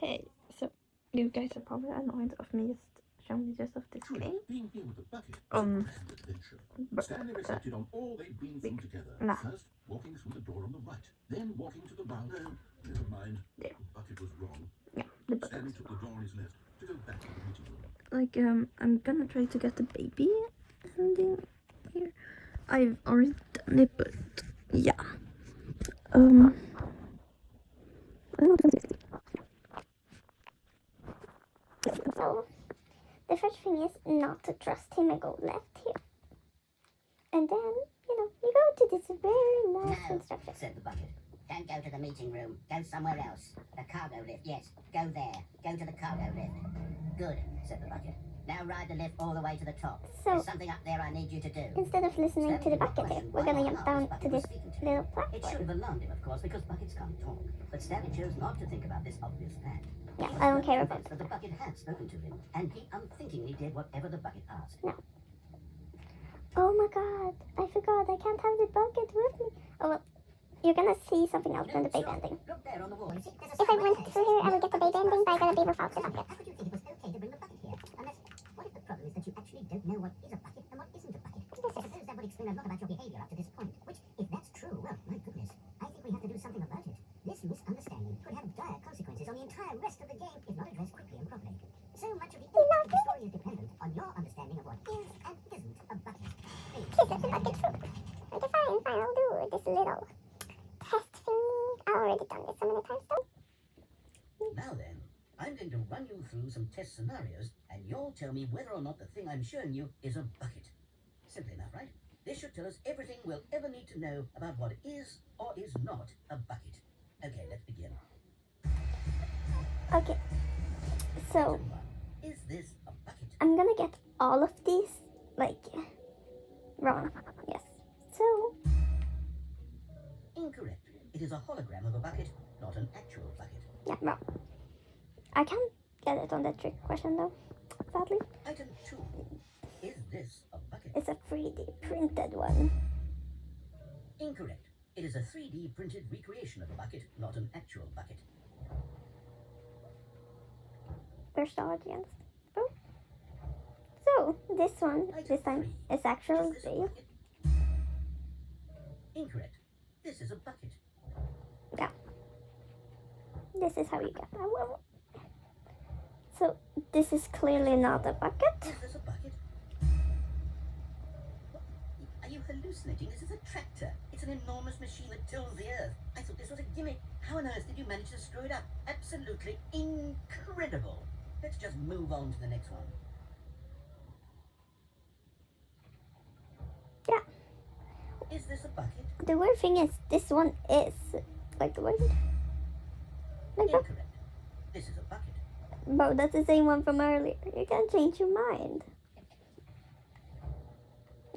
Okay, so you guys are probably annoyed of me just showing videos of this game. Being here with the bucket was a grand adventure. Stanley reflected on all they'd been through together. Nah. First, walking through the door on the right, then walking to the round. No, never mind. There. The bucket was wrong. Yeah, the bucket. Stanley took the door on his left to go back to the meeting room. Like, I'm gonna try to get the baby ending here. I've already done it, but yeah. I don't know. So, the first thing is not to trust him and go left here. And then, you go to this very nice instruction. Said the bucket. Don't go to the meeting room. Go somewhere else. The cargo lift, yes. Go there. Go to the cargo lift. Good, said the bucket. Now ride the lift all the way to the top. So, there's something up there I need you to do. Instead of listening to the bucket here, we're gonna jump down to this little It platform. should have alarmed him, of course, because buckets can't talk. But Stanley chose not to think about this obvious fact. Yeah, I don't care about that. The bucket had spoken to him, and he unthinkingly did whatever the bucket asked. No. Oh my god, I forgot, I can't have the bucket with me. Oh well, you're gonna see something else from the baby ending. Look there on the wall. If I went through here, I would get the baby ending, but I gotta be without the bucket. How could you think it was okay to bring the bucket here? Unless, what if the problem is that you actually don't know what is a bucket and what isn't a bucket? I suppose that would explain a lot about your behavior up to this point. Which, if that's true, well, my goodness, I think we have to do something about it. This misunderstanding could have dire consequences on the entire rest of the game if not addressed quickly and properly. So much of the impact of the story is dependent on your understanding of what is and isn't a bucket. Kiss it, the bucket fruit. Okay, fine, I'll do this little test thingy. I already done this so many times though. Now then, I'm going to run you through some test scenarios, and you'll tell me whether or not the thing I'm showing you is a bucket. Simple enough, right? This should tell us everything we'll ever need to know about what is or is not a bucket. Okay, let's begin. Okay, so Is this a bucket? I'm gonna get all of these, like, wrong. Yes. So, Incorrect. It is a hologram of a bucket, not an actual bucket. yeah, wrong. I can't get it on the trick question though, sadly. Item 2. Is this a bucket? It's a 3D printed one. Incorrect. It is a 3D printed recreation of a bucket, not an actual bucket. Where's the audience? Oh. So, this one, this time, is actually Is this a real. bucket? Incorrect. This is a bucket. Yeah. This is how you get that one. So, this is clearly not a bucket. Is this a bucket? What? Are you hallucinating? This is a tractor. It's an enormous machine that tills the earth. I thought this was a gimmick. How on earth did you manage to screw it up? Absolutely incredible. Let's just move on to the next one. Yeah. Is this a bucket? The weird thing is, this one is, like, what? Like that. Incorrect. This is a bucket. Bro, that's the same one from earlier. You can change your mind.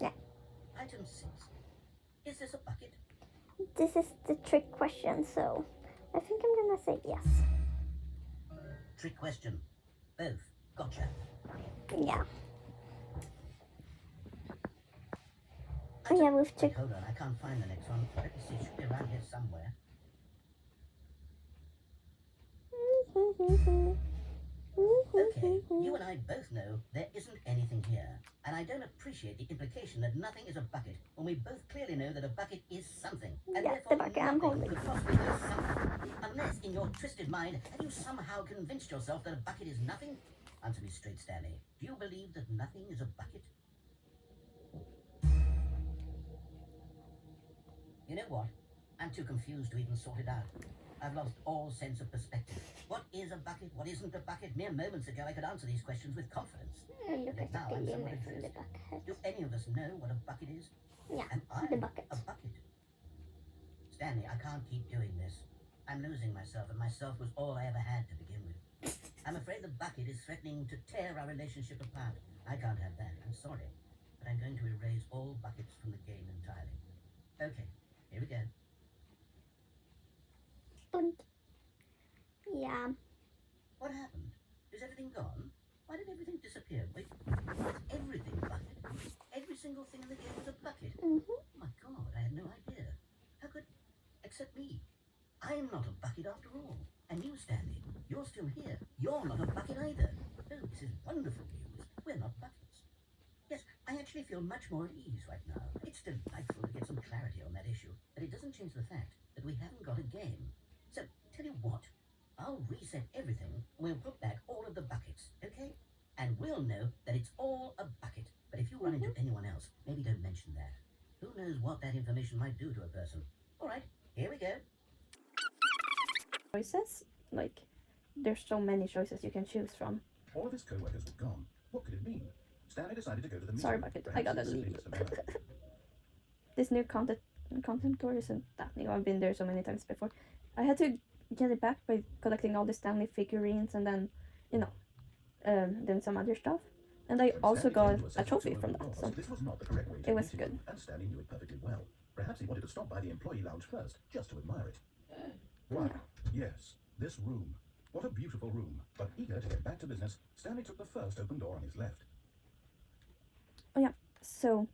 Yeah. Item 6. Is this a bucket? This is the trick question, so I think I'm gonna say yes. Trick question. Both. Gotcha. Yeah. Oh yeah, we've Wait, trick. hold on, I can't find the next one. Let me see, it should be around here somewhere. Okay, you and I both know there isn't anything here. And I don't appreciate the implication that nothing is a bucket when we both clearly know that a bucket is something. And Yeah, therefore the bucket I'm nothing holding. could possibly be something. Unless, in your twisted mind, have you somehow convinced yourself that a bucket is nothing? Answer me straight, Stanley. Do you believe that nothing is a bucket? You know what? I'm too confused to even sort it out. I've lost all sense of perspective. What is a bucket? What isn't a bucket? Mere moments ago I could answer these questions with confidence. Look at Now the I'm somewhat unit from the adrift. bucket. Do any of us know what a bucket is? Yeah, Am I the bucket. a bucket? Stanley, I can't keep doing this. I'm losing myself, and myself was all I ever had to begin with. I'm afraid the bucket is threatening to tear our relationship apart. I can't have that. I'm sorry. But I'm going to erase all buckets from the game entirely. Okay, here we go. Und yeah. What happened? Is everything gone? Why did everything disappear? Wait, was everything a bucket? Every single thing in the game was a bucket? Mhm. Oh my god, I had no idea. How could... except me. I am not a bucket after all. And you, Stanley, You're still here. You're not a bucket either. Oh, this is wonderful news. We're not buckets. Yes, I actually feel much more at ease right now. It's delightful to get some clarity on that issue, but it doesn't change the fact that we haven't got a game. So, tell you what, I'll reset everything and we'll put back all of the buckets, okay? And we'll know that it's all a bucket. But if you run into anyone else, maybe don't mention that. Who knows what that information might do to a person. All right, here we go. Choices, like, there's so many choices you can choose from. All of his co-workers were gone. What could it mean? Stanley decided to go to the meeting. Sorry about it, I gotta leave. This new content store isn't that new. I've been there so many times before. I had to get it back by collecting all the Stanley figurines and then, you know, then some other stuff. And I also got a trophy from that, so this was not the correct way to it was meet good. him, and Stanley knew it perfectly well. Perhaps he wanted to stop by the employee lounge first, just to admire it. Why, yes, this room. What a beautiful room. But eager to get back to business, Stanley took the first open door on his left. Oh yeah, so,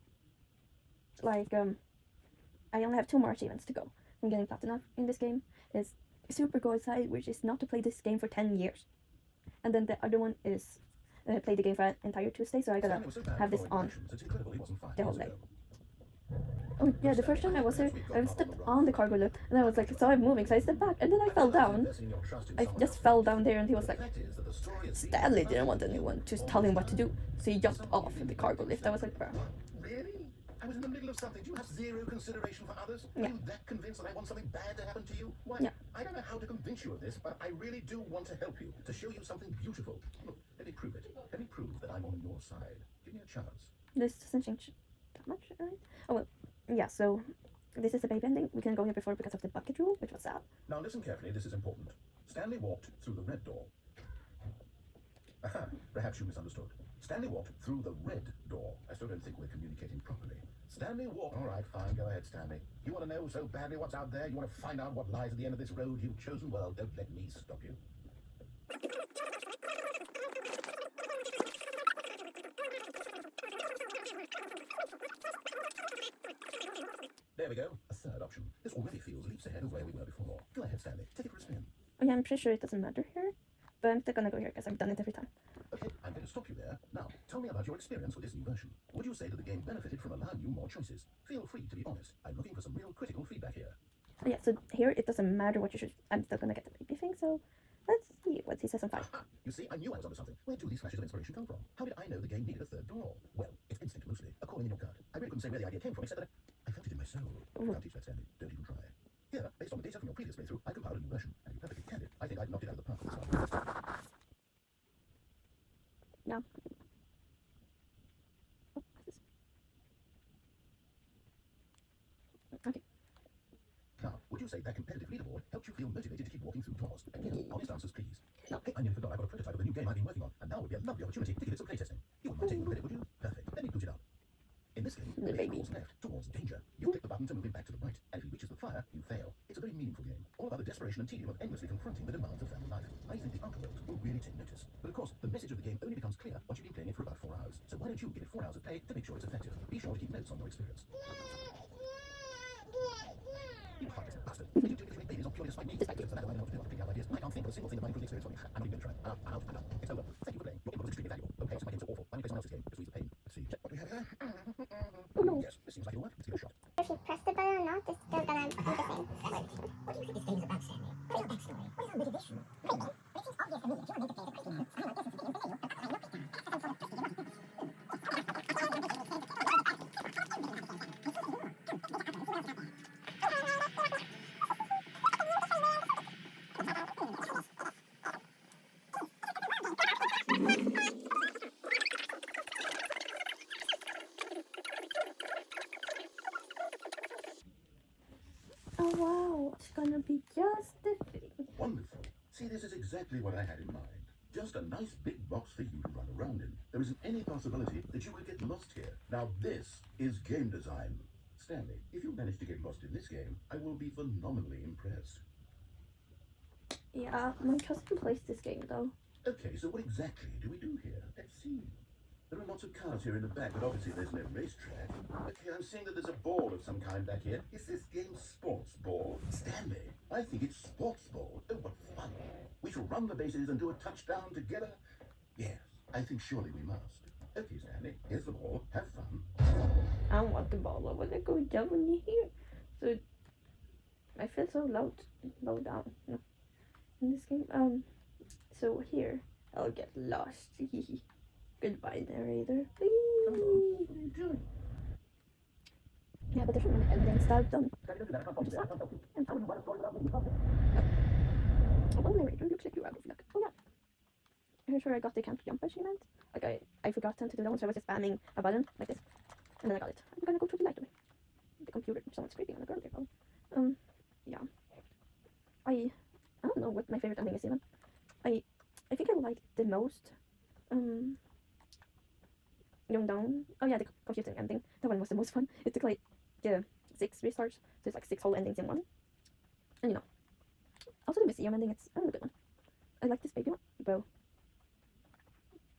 like, I only have 2 more achievements to go from getting platinum in this game. Is super go outside, which is not to play this game for 10 years. And then the other one is play the game for an entire Tuesday, so I gotta have this on the whole day. Oh yeah, the first time I was there, I stepped on the cargo lift, and I was like, saw it moving, so I stepped back, and then I fell down. I just fell down there, and he was like, Stanley didn't want anyone to tell him what to do, so he jumped off the cargo lift. I was like, bro. Really? I was in the middle of something. Do you have zero consideration for others? Yeah. Are you that convinced that I want something bad to happen to you? Why? Yeah. I don't know how to convince you of this, but I really do want to help you, to show you something beautiful. Look, let me prove it. Let me prove that I'm on your side. Give me a chance. This doesn't change that much, right? Oh well, yeah, so this is the baby ending. We couldn't go here before because of the bucket rule, which was sad. Now listen carefully, this is important. Stanley walked through the red door. Aha, perhaps you misunderstood. Stanley walked through the red door. I still don't think we're communicating properly. Stanley walked. All right, fine, go ahead, Stanley. You want to know so badly what's out there? You want to find out what lies at the end of this road you've chosen? Well, don't let me stop you. There we go, a third option. This already feels leaps ahead of where we were before. Go ahead, Stanley, take it for a spin. Oh yeah, I'm pretty sure it doesn't matter here, but I'm still gonna go here because I've done it every time. Okay, I'm going to stop you there. Now, tell me about your experience with this new version. Would you say that the game benefited from allowing you more choices? Feel free to be honest. I'm looking for some real critical feedback here. Oh yeah, so here it doesn't matter what you choose. I'm still gonna get the baby thing, so let's see what he says on 5. Aha! You see, I knew I was onto something. Where do these flashes of inspiration come from? How did I know the game needed a third door? Well, it's instinct mostly, a calling in your gut. I really couldn't say where the idea came from, except that I felt it in my soul. Can't teach that, Stanley. Don't even try. Here, based on the data from your previous playthrough, I compiled a new version. And to be perfectly candid, I think I've knocked it out of the park with this one. No. Okay. Now, would you say that competitive leaderboard helped you feel motivated to keep walking through doors? Again, honest answers, please. No. Hey, I nearly forgot I've got a prototype of a new game I've been working on, and now would be a lovely opportunity to give it some playtesting. You wouldn't mind taking the credit, would you? Perfect. Let me boot it up. In this game, the baby falls left towards danger. You click the button to move him back to the right, and if he reaches the fire, you fail. It's a very meaningful game, all about the desperation and tedium of endlessly confronting the demands of family life. I think the outer world will really take notice. But of course, the message of the game only becomes clear once you've been playing it for about 4 hours. So why don't you give it 4 hours of play to make sure it's effective? Be sure to keep notes on your experience. You heartless bastard. Did you do this to make babies on purely to spite me? So now I don't know what to do. I'm picking out ideas. I can't think of a single thing that might improve the experience for me. I'm not even going to try. I'm out. It's over. Thank you for playing. Your input was extremely valuable. Okay, so my games are awful. Why don't you play someone else's game? Just ease the pain. Let's see. What do we have here? Oh no. Yes, this seems like it'll work. Let's give it a shot. If you press the button or not, it's still gonna do the same. What do you think this game is about, Stanley? What's your backstory? What is our motivation? But it seems obvious to me that you want to make the game for Christy. I don't guess it's the game for you. I look at you. Oh wow, it's gonna be just the thing. Wonderful. See, this is exactly what I had in mind. Just a nice big box for you to run around in. There isn't any possibility that you could get lost here. Now this is game design. Stanley, if you manage to get lost in this game, I will be phenomenally impressed. Yeah, my cousin plays this game though. Okay, so what exactly do we do here? Let's see. There are lots of cars here in the back, but obviously there's no racetrack. Okay, I'm seeing that there's a ball of some kind back here. Is this game sports ball? Stanley, I think it's sports ball. Oh, what fun. We shall run the bases and do a touchdown together. Yes, I think surely we must. Okay, Stanley, here's the ball. Have fun. I don't want the ball. I want to go down in here. So I feel so low down in this game. So here I'll get lost. Goodbye, narrator. Please. What are you doing? Yeah, but there's no ending stuff done. Oh, narrator, looks like you're out of luck. Oh yeah. I'm sure I got the can't jump achievement. Like I forgot to do that one, so I was just spamming a button like this, and then I got it. I'm gonna go to the library. The computer. Someone's screaming on the girl there. Yeah. I don't know what my favorite ending is even. I think I like the most going down. Oh yeah, the confusing ending. That one was the most fun. It took like 6 restarts, so it's like 6 whole endings in one. And also the museum ending. It's a really good one. I like this baby one. Bro.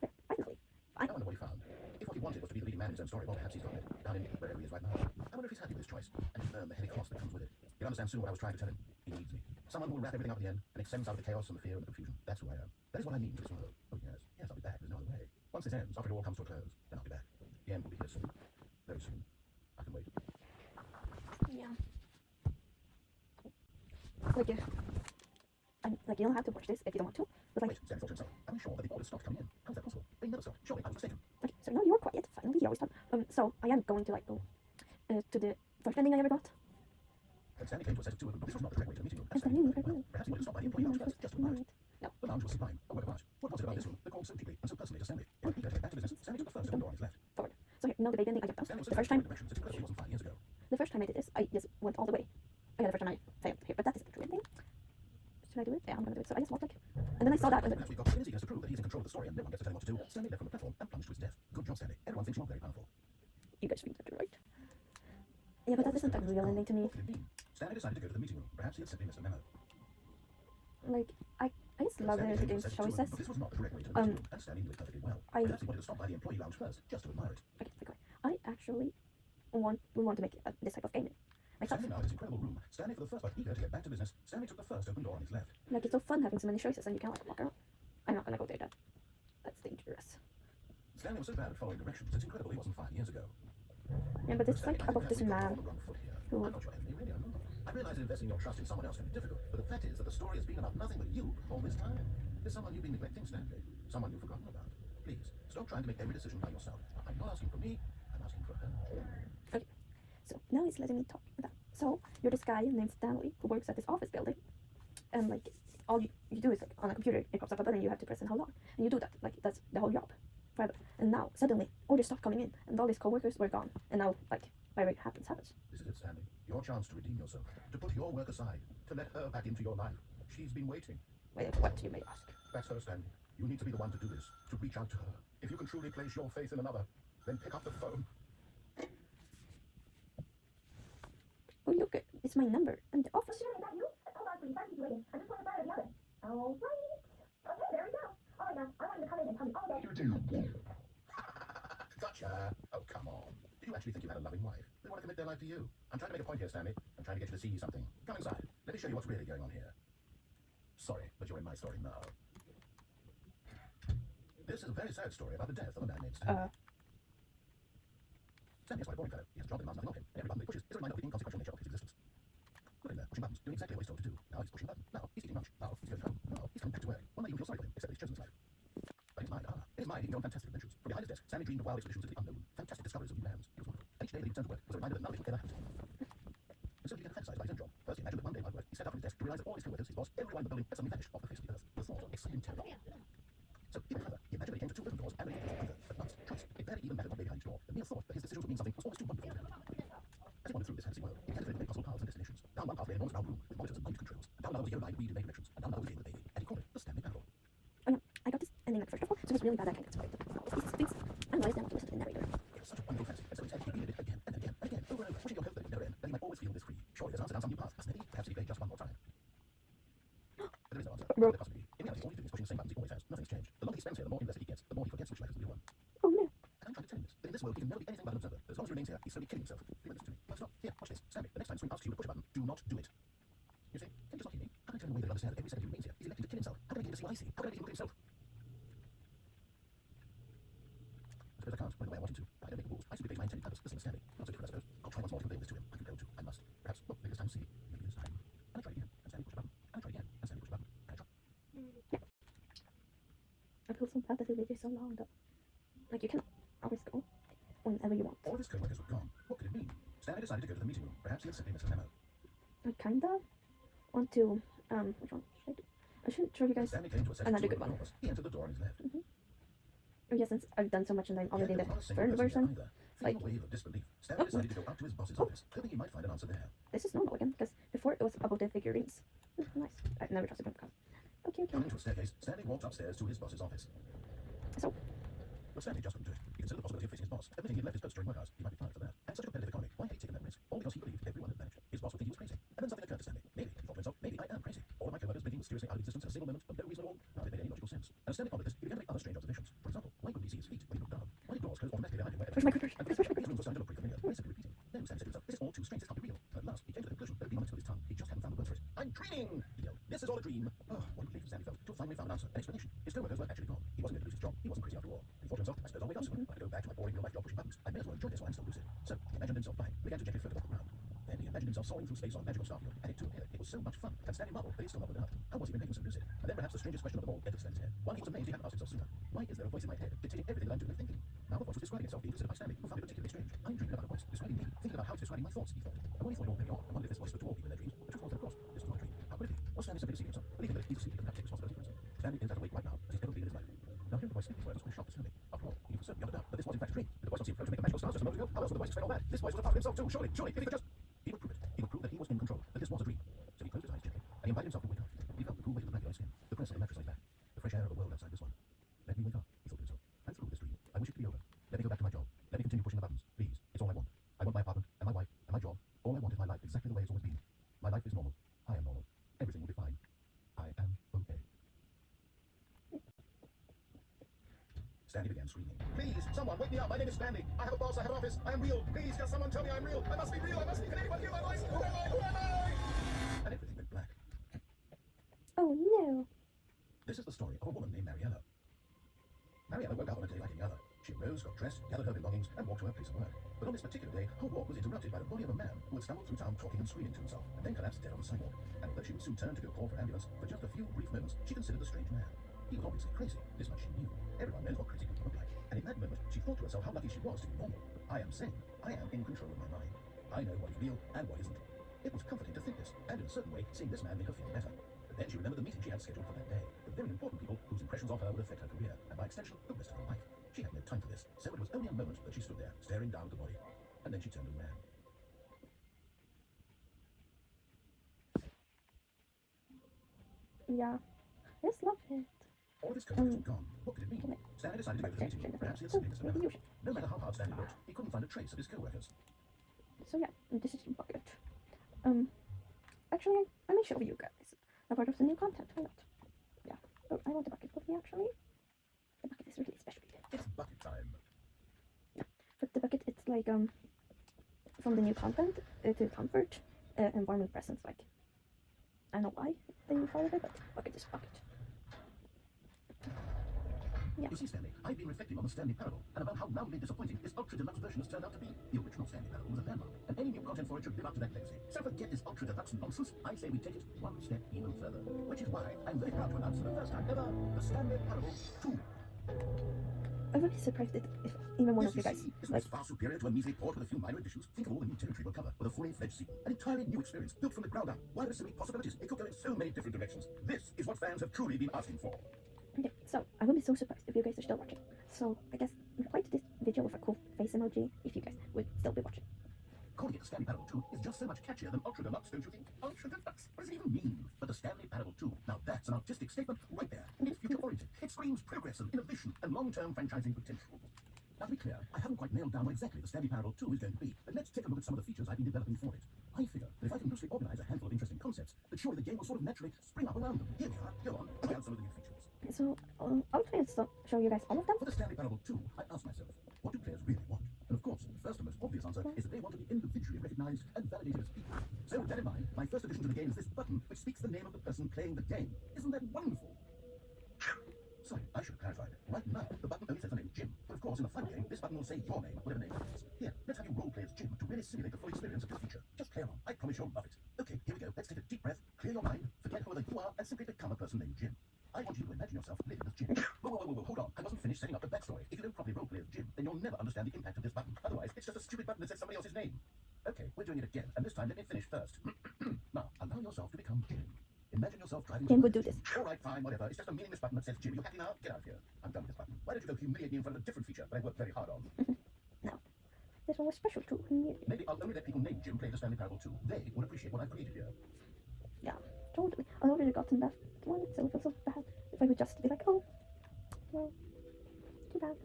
Yeah, finally. I wonder what he found. If what he wanted was to be the leading man in his own story, well, perhaps he's got it down in wherever he is right now. I wonder if he's happy with his choice and the heavy cost that comes with it. He'll understand soon what I was trying to tell him. He needs me. Someone who will wrap everything up at the end and extends out of the chaos and the fear and the confusion. That's who I am. That is what I mean to this world. Oh yes, yes, I'll be back. There's no other way. Once this ends, after it all comes to a close, then I'll be back. The end will be here soon. Very soon. I can wait. Yeah. Like you don't have to watch this if you don't want to. But like, Wait, Stanley thought to himself. Are we sure that the orders stopped coming in? How's that possible? They never stopped. Surely I was mistaken. okay, so now you're quiet. Finally, you always talk. So I am going to like go to the first ending I ever got. Then Stanley came to a set of 2 of them, but this was not the correct way to the meeting room. And Stanley knew her name. Perhaps he wanted to stop by the employee lounge first, just to admire it. No. The lounge was sublime, a work of art. What was it about this room that called so deeply and so personally to Stanley? When he headed back to business, Stanley took the first open door on his left. Forward. So here, now the baby ending I get Stanley out. was The so first time, directions. It's incredible it wasn't 5 years ago. the first time I did this, I just went all the way. Oh yeah, the first time I failed here, but that is the true ending. Should I do it? Yeah, I'm gonna do it. So I just walked like, and then I saw that, and then, We've got as he has to prove that he's in control of the story and no one gets to tell him what to do. Stanley left from the platform and plunged to his death. Good job, Stanley. Everyone thinks you're very powerful. you guys think that right? Yeah, but that isn't a real ending to me. What did it mean? Stanley decided to go to the meeting room. Perhaps he had simply missed a memo. Like I just love Stanley the came to game's a set of 2 of them, choices. but this was not the correct way to the meeting room, and Stanley knew it perfectly well. Perhaps he wanted to stop by the employee lounge first, just to admire it. Okay. I actually want to make this type of game myself. Stanley now in his incredible room. Stanley for the first, but eager to get back to business. Stanley took the first open door on his left. Like it's so fun having so many choices and you can like walk around. I'm not gonna go there. That's dangerous. Stanley was so bad at following directions. It's incredible he wasn't 5 years ago. Yeah, but it's like about this man who. I'm not your enemy, really, I'm not. I realize that investing your trust in someone else can be difficult, but the fact is that the story has been about nothing but you all this time. There's someone you've been neglecting, Stanley. Someone you've forgotten about. Please, stop trying to make every decision by yourself. I'm not asking for me, I'm asking for her. Okay, so now he's letting me talk about that. So you're this guy named Stanley who works at this office building, and like all you do is like on a computer it pops up a button you have to press and hold on, and you do that like that's the whole job, forever. And now suddenly orders stop coming in, and all these coworkers were gone, and now like whatever happens. This is it, Stanley. Your chance to redeem yourself, to put your work aside, to let her back into your life. She's been waiting. Wait, what you may ask? That's her, Stanley. You need to be the one to do this, to reach out to her. If you can truly place your faith in another, then pick up the phone. Oh look, it's my number and the office. Hold on, please. I'm just waiting. I just want to fire the oven. All right. Okay, there we go. All right, now, I want you to come in and tell me all that. You do. Gotcha. Oh, come on. Do you actually think you had a loving wife? They want to commit their life to you. I'm trying to make a point here, Stanley. I'm trying to get you to see something. Come inside. Let me show you what's really going on here. Sorry, but you're in my story now. This is a very sad story about the death of a man named Stanley. Stanley is quite a boring fellow. He has a job that demands nothing of him. Every button that he pushes is a reminder of the inconsequential nature of his existence. Look at him there, pushing buttons, doing exactly what he's told to do. Now he's pushing a button. Now he's eating lunch. Now he's going home. Now he's coming back to work. One might even feel sorry for him, except that he's chosen his life. But in his mind, in his mind, he can go on fantastic adventures. From behind his desk, Stanley dreamed of wild expeditions into the unknown, fantastic discoveries of new lands. It was wonderful. And each day that he returned to work was a reminder that none of it will ever happen to him. And so he began to fantasize about his own job. First, he imagined that one day while at work, he sat up from his desk to realize that all his co-workers, his boss, everyone in the building had suddenly vanished off the face of the earth. The thought excited him terribly. So even further, he imagined that he came to 2 open doors and they came hunger, but nuts, choice. It barely even mattered what lay behind each door. The mere thought that his decisions would mean something was always too wonderful to him. As he wandered through this fantasy world, he calculated the possible paths and destinations. Down one path lay an enormous round room with monitors and point controls. And down another was a yellow line weaved in directions. And down another was a baby. And he called it the Stanley Parable. Oh yeah, I got this ending like first of all, so it was really bad I can't get spoiled. Please, analyze them to listen to the narrator. It was such a wonderful fantasy, and so instead he repeated it again and again and again, over and over, wishing your hope that it would never end, that he might always feel this free. Surely there's an answer down some new path, must there be? Perhaps if he played just one more time. But there is no answer. Bro. There possibly be. In reality, all he's doing is pushing the same buttons he always has. Nothing's changed. The longer he spends here, the more invested he gets, the more he forgets which life is the real one. Oh man. this world, he can never be anything but an observer. But as long as he remains here, he's slowly killing himself. He won't listen to me. Well, stop. Here, watch this. Stanley, the next time the screen asks you to push a button, do not do it. You see? Can you just not hear me? How can I tell him away that he'll understand that every second he remains here, he's electing to kill himself? How can I get him to see what I see? How can I get him to look at himself? I suppose I can't. When the way I want him to. I don't make the rules. I simply base my intended purpose. Listen to Stanley. Not so different, I suppose. I'll try once more to convey this to him. I can go to. I must. Perhaps. Look, maybe this time see. Maybe this time. And I try again. And Stanley push a button. And I try again. And Stanley push a button. And I try. I feel so bad that the video is so long though. Like you can always go whenever you want. All of his co-workers were gone. What could it mean? Stanley decided to go to the meeting room. Perhaps he had simply missed a memo. I kinda want to which one should I do? I should show you guys. Stanley came to a set of Another two good one. doors. He entered the door on his left. Oh yeah, since I've done so much and I'm already in There the was not a single third person version. there either. like- Feeling a wave of disbelief, Stanley decided to go up to his boss's office, hoping he might find an answer there. This is normal again because before it was about the figurines. Nice. I never trusted them because. Okay. Coming to a staircase, Stanley walked upstairs to his boss's office. So But Stanley just couldn't do it. He considered the possibility of facing his boss, admitting he'd left his post during work hours. He might be fired for that. And such a competitive economy, why had he taken that risk? All because he believed everyone had managed. His boss would think he was crazy. And then something occurred to Stanley. Maybe, he thought to himself, maybe I am crazy. All of my co-workers blinking mysteriously out of existence at a single moment, of no reason at all. None of it made any logical sense. And as Stanley pondered this, he began to make other strange observations. For example, why couldn't he see his feet when he looked down? Why did doors close automatically behind him wherever? where's my grippers? And Where's my these grippers? rooms were starting to look pretty familiar. Why simply repeating? No, Stanley said to himself, this is all too strange, this can't be real. At last, he came to the conclusion that had been on the tip of his tongue. He just hadn't found the word for it. I'm dreaming! He yelled. This is all a dream. Oh, what a relief Stanley felt to have finally found an answer, an explanation. His co-workers were actually gone. He wasn't going to lose his job. He wasn't crazy after all. He thought to himself, I suppose I'll wake up soon. I could go back to my boring real-life job pushing buttons. I may as well enjoy this while I'm still lucid. So he imagined himself flying, began to gently float above the ground. Then he imagined himself soaring through space on a magical starfield, and it too appeared. It was so much fun, and Stanley marveled that he still marveled enough. How was he remaining so lucid? And then perhaps the strangest question of them all entered Stanley's head. One he was amazed he hadn't asked himself sooner. Why is there a voice in my head dictating everything that I'm doing and thinking? Now the voice was describing itself, being considered by Stanley, who found it particularly strange. I'm dreaming about a voice describing me, thinking about how it's describing my thoughts, he thought. And when he thought it all very odd, I wondered if this voice spoke to all people in their dreams. The truth was that, of course, this was not a dream. How could it be? Was Stanley simply deceiving himself, believing that if he's asleep, he doesn't have to take responsibility for himself? Stanley is as awake right now as he's ever been in his life. Now hearing the voice speak these words was shocked to Stanley. After all, he was certain beyond a doubt that this was in fact a dream. Did the voice not seem to make a magical stars just a moment ago? How else would the voice explain all that? This voice was a part of himself too, surely, if he could just... He would prove it. He would prove that he was in control, that this was a dream. So he closed his eyes gently, and he invited himself to wake up. He felt the cool weight of the blanket on his skin, the press of the mattress on his back, the fresh air of the world outside this one. Let me wake up, he thought to himself. I'm through with this dream. I wish it to be over. Let me go back to my job. Let me continue pushing the buttons. Please, it's all I want. I want my apartment, and my wife, and my job. All I want is my life exactly the way it's always been. My life is normal. I am normal. Everything will be fine. I am okay. Stanley began screaming. Please, someone wake me up. My name is Stanley. I have a boss. I have an office. I am real. Please, can someone tell me I'm real? I must be real. I must be. Can anyone hear my voice? Who am I? Who am I? And everything went black. Oh no. This is the story of a woman named Mariella. Mariella woke up on a day like any other. She arose, got dressed, gathered her belongings, and walked to her place of work. But on this particular day, her walk was interrupted by the body of a man who had stumbled through town talking and screaming to himself, and then collapsed dead on the sidewalk. And although she would soon turn to go call for an ambulance, for just a few brief moments, she considered the strange man. He was obviously crazy. This much she knew. Everyone knows what crazy people look like. And in that moment, she thought to herself how lucky she was to be normal. I am sane. I am in control of my mind. I know what is real and what isn't. It was comforting to think this, and in a certain way, seeing this man made her feel better. But then she remembered the meeting she had scheduled for that day, the very important people whose impressions of her would affect her career, and by extension, the rest of her life. She had no time for this, so it was only a moment that she stood there, staring down at the body. And then she turned and ran. Yeah. I just love it. All of his co-workers were gone. What could it mean? Stanley decided to go to the meeting room. Perhaps he had simply missed a memo. No matter how hard Stanley looked, he couldn't find a trace of his co-workers. So yeah, this is the bucket. Actually, I may show you guys a part of the new content. Why not? Yeah. Oh, I want the bucket with me actually. The bucket is really special. It's bucket time. But the bucket, it's like from the new content to comfort environment presence. Like I don't know why they call it, but bucket is bucket. Yeah. You see, Stanley, I've been reflecting on the Stanley Parable and about how roundly disappointing this ultra-deluxe version has turned out to be. The original Stanley Parable was a landmark, and any new content for it should live up to that legacy. So forget this ultra-deluxe nonsense. I say we take it one step even further, which is why I'm very proud to announce for the first time ever the Stanley Parable 2. I would be surprised if even one of you guys Isn't like. this far superior to a measly port with a few minor additions? Think of all the new territory we'll cover with a fully fledged sequel. An entirely new experience, built from the ground up. Why there are so many possibilities? It could go in so many different directions. This is what fans have truly been asking for. Okay, so I would be so surprised if you guys are still watching. So I guess reply to this video with a cool face emoji if you guys would still be watching. Calling it the Stanley Parable 2 is just so much catchier than Ultra Deluxe, don't you think? Ultra Deluxe? What does it even mean? But the Stanley Parable 2, now that's an artistic statement right there. And it's future-oriented. It screams progress and innovation and long-term franchising potential. Now, to be clear, I haven't quite nailed down what exactly the Stanley Parable 2 is going to be, but let's take a look at some of the features I've been developing for it. I figure that if I can loosely organize a handful of interesting concepts, that surely the game will sort of naturally spring up around them. Here we are. Go on, try out some of the new features. So I'll try and show you guys all of them. For the Stanley Parable 2, I asked myself, what do players really want? first and most obvious answer is that they want to be individually recognized and validated as people. So, with that in mind, my first addition to the game is this button, which speaks the name of the person playing the game. Isn't that wonderful? Sorry, I should have clarified. Right now, the button only says the name Jim. But of course, in the final game, this button will say your name, whatever name it is. Here, let's have you role play as Jim to really simulate the full experience of this feature. Just play along. I promise you'll love it. Okay, here we go. Let's take a deep breath, clear your mind, forget whoever you are, and simply become a person named Jim. I want you to imagine yourself living as Jim. Whoa, hold on. I wasn't finished setting up the backstory. If you don't properly role play as Jim, then you'll never understand the impact of this button. Otherwise, it's just a stupid button that says somebody else's name. Okay, we're doing it again, and this time let me finish first. Now, allow yourself to become Jim. Imagine yourself driving. Jim would do this. All right, fine, whatever. It's just a meaningless button that says Jim. You happy now? Get out of here. I'm done with this button. Why don't you go humiliate me in front of a different feature that I worked very hard on? No. This one was special too. Maybe I'll only let people named Jim play the Stanley Parable too. They will appreciate what I've created here. Yeah, totally. I already gotten that one, so it feels so bad if I would just be like, oh, well, too bad.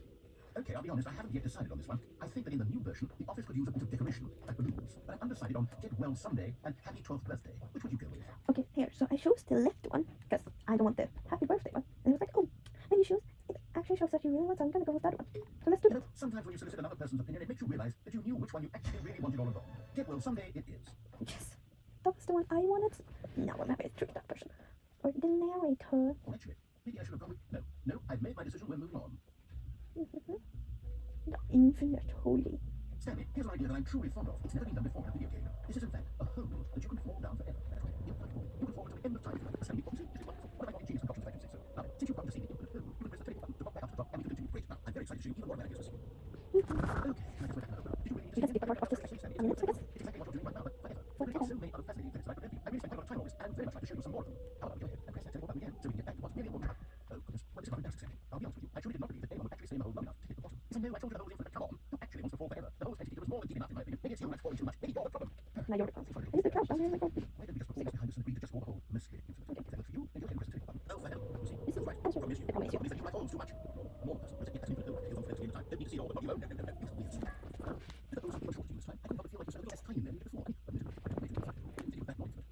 Okay, I'll be honest, I haven't yet decided on this one. I think that in the new version, the office could use a bit of decoration, like balloons. But I'm undecided on Get Well Someday and Happy 12th Birthday. Which would you go with? Okay, here. So I chose the left one because I don't want the happy birthday one. And I was like, oh, and you choose. It actually shows that you really want, so I'm gonna go with that one. So let's do You that. know, sometimes when you solicit another person's opinion, it makes you realize that you knew which one you actually really wanted all along. Get Well Someday it is. Yes, that was the one I wanted. Now I'm happy to trick that person. Or the narrator. Or actually, maybe I should have gone with... No, I've made my decision, we're moving on. The infinite holy. Stanley, here's an idea that I'm truly fond of. It's never been done before in a video game. This is in fact a hole that you can fall down forever. That's right, infallible. You can fall until the end of time. Stanley, obviously, this is wonderful. What have I got in genius concoctions if I can say so? Now, since you've come to see the infinite hole, you can press the telling button to knock back out to the top, and we can continue. Great. Now, I'm very excited to show you even more analysis. Okay, I guess we're back now. Did you really That's a big part of this. Stanley, I mean, it's like it's exactly what you're doing right now, but forever. There are so many other fascinating things that I could review. I really spent quite a lot of time on this, and very much like to show you some more of them. How about we go ahead and press that telling button again, so we can get back to what's really important. Oh, goodness. Well, this is not embarrassing, Stanley. I'll be honest with you. I truly did not believe that anyone would actually stay in the hole long enough to hit the bottom. Yes, I know, I told you the hole was infinite. Come on. Who actually wants to fall forever? The hole's plenty deep. It was more than deep enough, in my opinion. Maybe it's you that's falling too much. Maybe you're the problem. Now you're the problem. I just the crowd. I'm here, like, Why don't we just put things behind us and agree to just call the hole mostly infinite? Is that good for you? Then you'll press the telling button. Oh, for hell. You see, This is right. also- Problem is you. I promise you. Problem is that you might fall too much. More person. Let's get that infinite hole. You're on the time. Don't need to see it all, but not you. No. It's weird. The hole's even shorter to you this time. I couldn't help but feel like it was a little less tiny than before.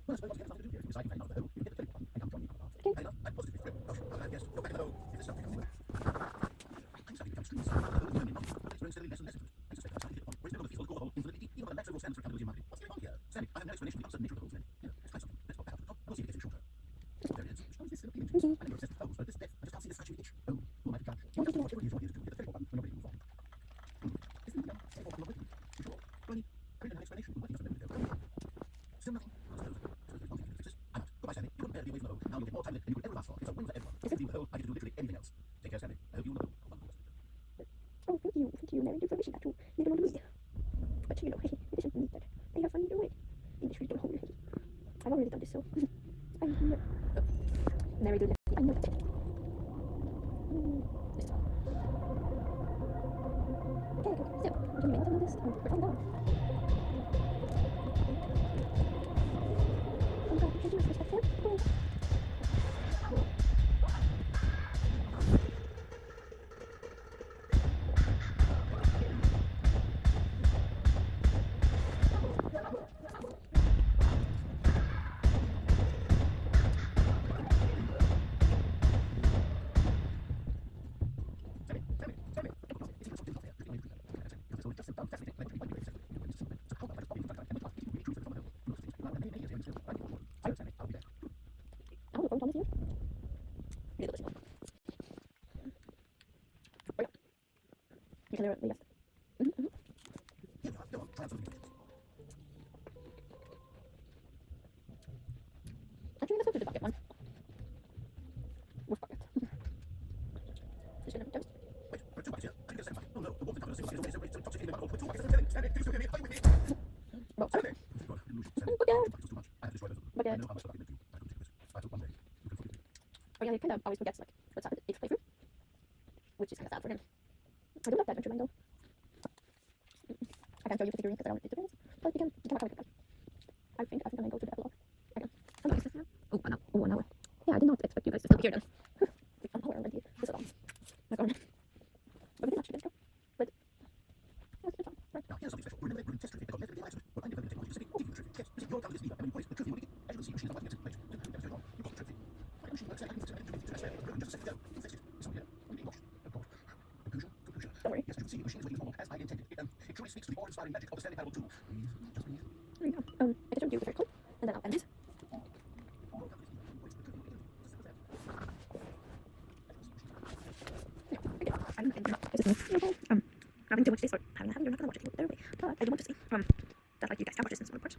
Well, I suppose what's going to have to do here is decide if I know the hole, you hit the telling button and come join me on the path. Okay. I know, I'm positively thrilled. Gosh, I guess you're back in the hole. If this stuff becomes I'm starting to become extremely sorry. The hole is only not, but it's growing steadily less and less into it. I suspect I'm starting to hit the point where it's no longer feasible to call the hole infinitely deep, even when the max overall stands for accountability in marketing. What's going on here? Stanley, I have no explanation for the uncertain nature of the hole's length. Here, let's try something. Let's pop back up to the top, and we'll see if it gets any shorter. There it is. How is this still appealing to you? I never obsessed with holes, but at this depth, I just can't see the scratching itch. Oh, who am I to judge? You just do whatever it is you want to do. Hit the telling button when you're ready to move on. Isn't it done? Say what you're waiting. You sure? Ronnie, bring an explanation. What do you know? Still nothing. So there's one thing to fix this. I'm out. Goodbye, Stanley. You wouldn't bear to be away from the hole. Now you'll get more time than you could ever last for. It's a win for everyone. Instead of leaving the hole, I get to do literally anything else. Take care, Stanley. I hope you will know. Oh, thank you. Thank you, Mary, for wishing that to little old me. But you know, it isn't me that I have fun either way. In this little hole. I've already done this, so I know. Oh. Mary, do I know that. This time. Okay, so we can make this and we're down. Oh god, should I do this respectfully? Oh. Oh, the phone is here. You do this one. Oh, yeah. You can hear it, yes. Actually, let's go to the bucket one. With bucket. Just gonna toast. Well, bucket. Bucket. Oh yeah, he kind of always forgets like what's happened each playthrough, which is kind of sad for him. I do like the adventure line though. I can't show you the figurines because I don't want it to finish, but you can have a look at it. I think I'm gonna go to the epilogue. Again. Oh no, is this now? Oh, an hour. Yeah, I did not expect you guys to still be here then. An hour already. This is long. My god. But we did actually, let's go. But it's fun. Right. Now, here's something special. Remember that brilliant test trophy that got left at the accident? Well, I'm developing technology specific TV trophy. Yes, this is your time with this lever, and when you point it, the trophy will leak. As you can see, machines are working at its place. That's going on. You've got the trophy. My machine works like just a second ago. You fixed it. It's on here. I'm being washed. Oh god. Conclusion. Don't worry. Yes, as you can see, the machine is working as normal, as I intended. It truly speaks to the awe-inspiring magic of the Stanley Parable 2. Breathe, just breathe. There you go. I can show you the very cool, and then I'll end it. Having too much space for having you're not gonna watch it. But I do want to see that like you guys can watch this in smaller parts.